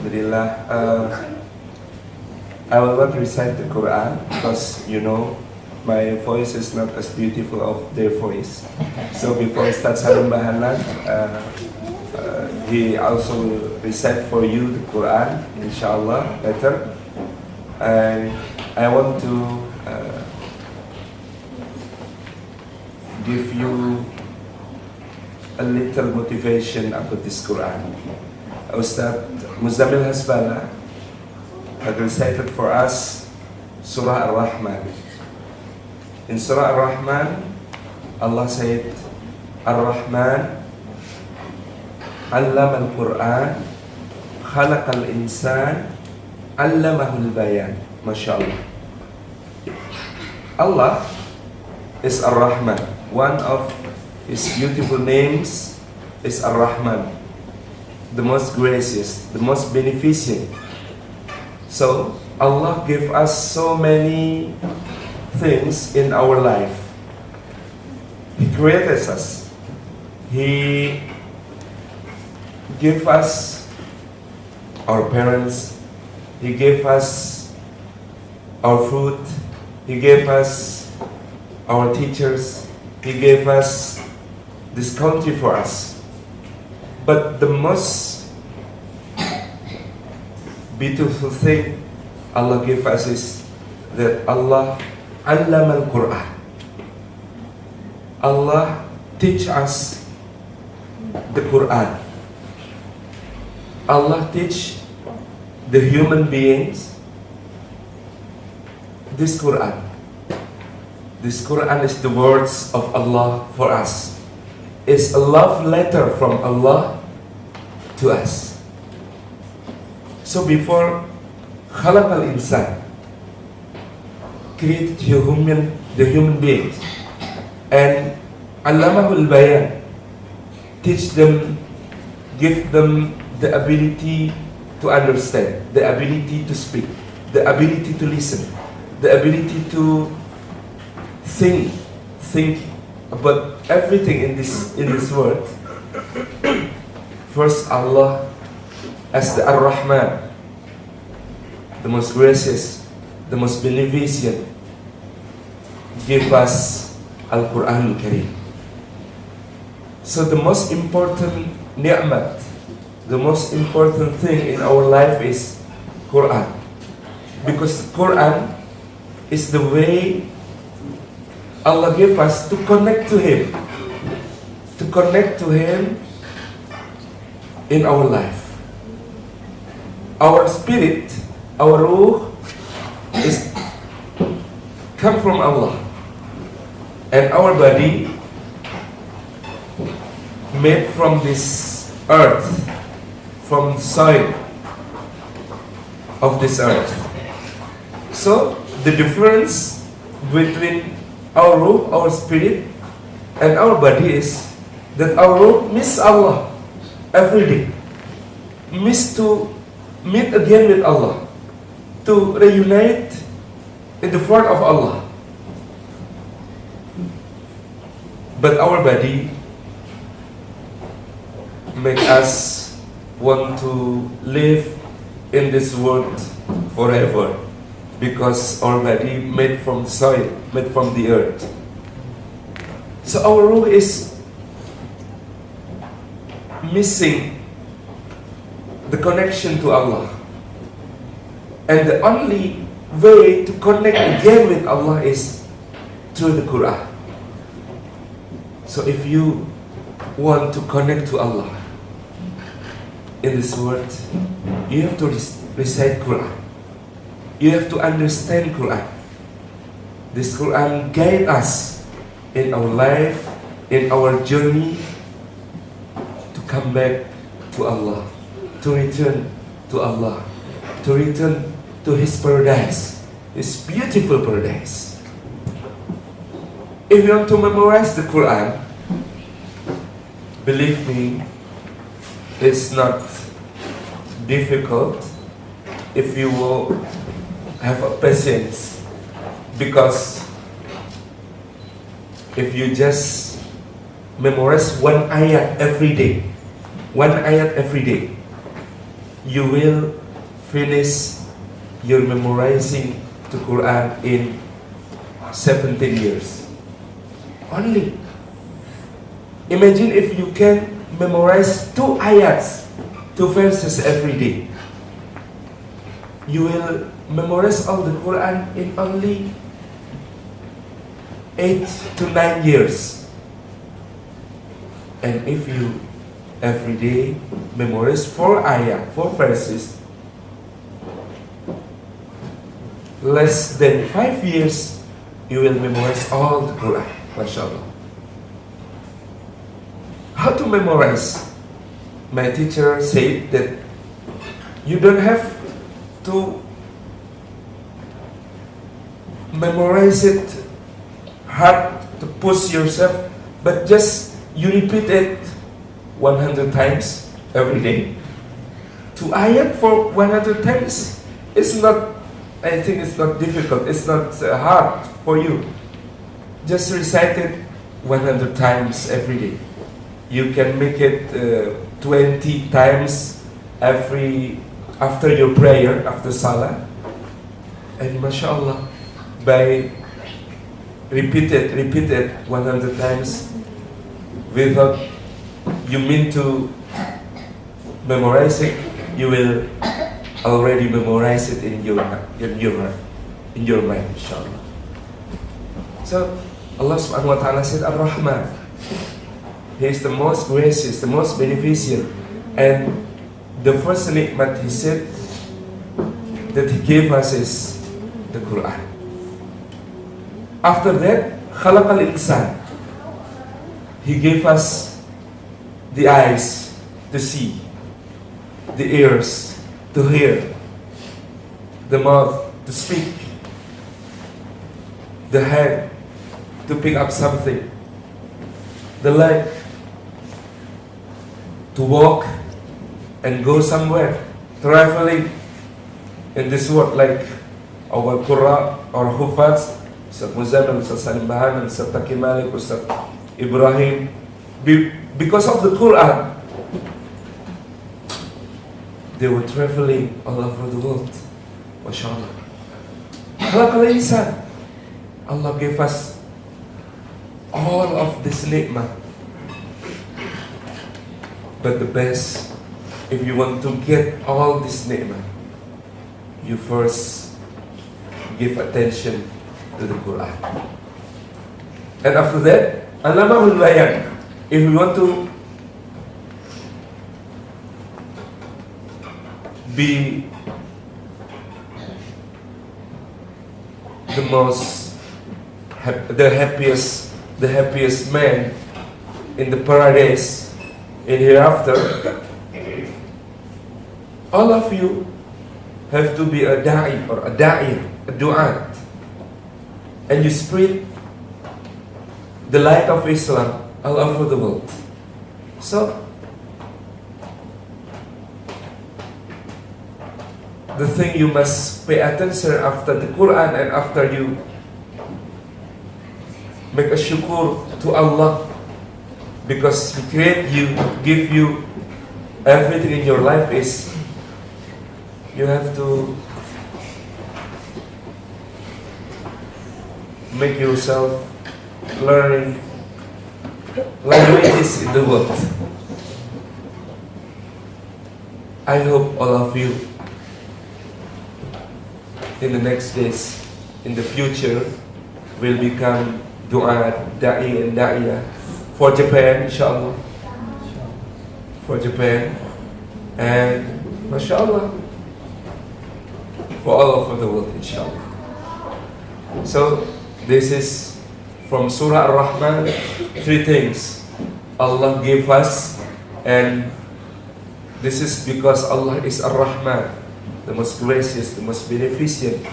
Alhamdulillah. I will not recite the Quran because my voice is not as beautiful of their voice. So before Ustaz Salim he also will recite for you the Quran, inshallah, better. And I want to give you a little motivation about this Quran. Ustaz Muzammil Hasbala had recited for us Surah Ar-Rahman. In Surah Ar-Rahman, Allah said, Ar-Rahman, Allama al-Quran, Khalaqa al-Insan, Allamahu al-Bayan. MashaAllah. Allah is Ar-Rahman. One of His beautiful names is Ar-Rahman, the most gracious, the most beneficent. So Allah gave us so many things in our life. He created us. He gave us our parents. He gave us our food. He gave us our teachers. He gave us this country for us. But the most beautiful thing Allah gave us is that Allah Allama al-Quran. Allah teach us the Quran. Allah teach the human beings this Quran. This Quran is the words of Allah for us. It's a love letter from Allah to us. So before Khalaq al-Insan created the human beings, and Allamahul Bayan, teach them, give them the ability to understand, the ability to speak, the ability to listen, the ability to think about everything in this world. First, Allah as the Ar-Rahman, the most gracious, the most beneficent, give us Al-Quran Al-Karim. So the most important ni'mat, the most important thing in our life is Quran, because Quran is the way Allah gave us to connect to Him, in our life. Our spirit, our ruh, is come from Allah, and our body made from this earth, from the soil of this earth. So the difference between our ruh, our spirit, and our body is that our ruh miss Allah every day, miss to meet again with Allah, to reunite in the front of Allah. But our body make us want to live in this world forever, because our body made from the soil, made from the earth. So our ruh is missing the connection to Allah. And the only way to connect again with Allah is through the Quran. So if you want to connect to Allah in this world, you have to recite Quran. You have to understand Quran. This Quran guide us in our life, in our journey to come back to Allah, to return to Allah, to return to His paradise, His beautiful paradise. If you want to memorize the Quran, believe me, it's not difficult if you will have a patience, because if you just memorize one ayat every day, you will finish your memorizing the Quran in 17 years. Only. Imagine if you can memorize 2 ayats, 2 verses every day. You will memorize all the Quran in only 8 to 9 years. And if you every day memorize 4 ayat, 4 verses, less than 5 years, you will memorize all the Quran. MashaAllah. How to memorize? My teacher said that you don't have to memorize it hard to push yourself, but just you repeat it 100 times every day. To ayat for 100 times, it's not, I think it's not difficult, it's not hard for you. Just recite it 100 times every day. You can make it 20 times after your prayer, after Salah. And mashallah, by repeat it 100 times without you mean to memorize it, you will already memorize it in your mind, inshallah. So Allah subhanahu wa ta'ala said Ar-Rahman. He is the most gracious, the most beneficent. And the first ni'mat he said that he gave us is the Quran. After that, Khalaqal Insan. He gave us the eyes to see, the ears to hear, the mouth to speak, the hand to pick up something, the leg to walk and go somewhere, traveling in this world, like our Qur'an, our Hufaz, Ustaz Muzammil, Ustaz Salim, Ustaz Taki Malik, Ustaz Ibrahim. Because of the Quran, they were traveling all over the world. MashaAllah. Allah gave us all of this ni'mah. But the best, if you want to get all this ni'mah, you first give attention to the Quran. And after that, Alamahul Bayan. If you want to be the happiest man in the paradise in hereafter, all of you have to be a da'i or a da'iyah, a du'at, and you spread the light of Islam all over the world. So the thing you must pay attention after the Quran and after you make a shukr to Allah because He created you, give you everything in your life, is you have to make yourself learning languages in the world. I hope all of you in the next days, in the future, will become du'at, da'i and da'iyah for Japan, inshallah. For Japan. And mashallah, for all over the world, inshallah. So, this is from Surah Ar-Rahman, 3 things Allah gave us, and this is because Allah is Ar-Rahman, the most gracious, the most beneficent.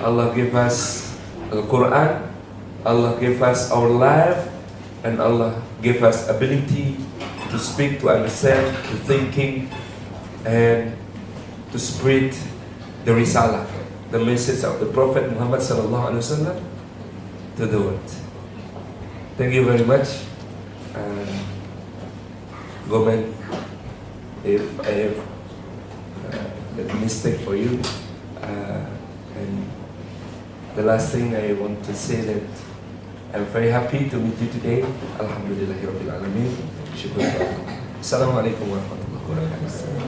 Allah gave us Al-Quran, Allah gave us our life, and Allah gave us ability to speak, to understand, to thinking, and to spread the Risalah, the message of the Prophet Muhammad sallallahu alaihi wasallam to the world. Thank you very much. Government, if I have that mistake for you. And the last thing I want to say that I'm very happy to meet you today. Alhamdulillahirabbil alamin. Syukur. Assalamualaikum warahmatullahi wabarakatuh.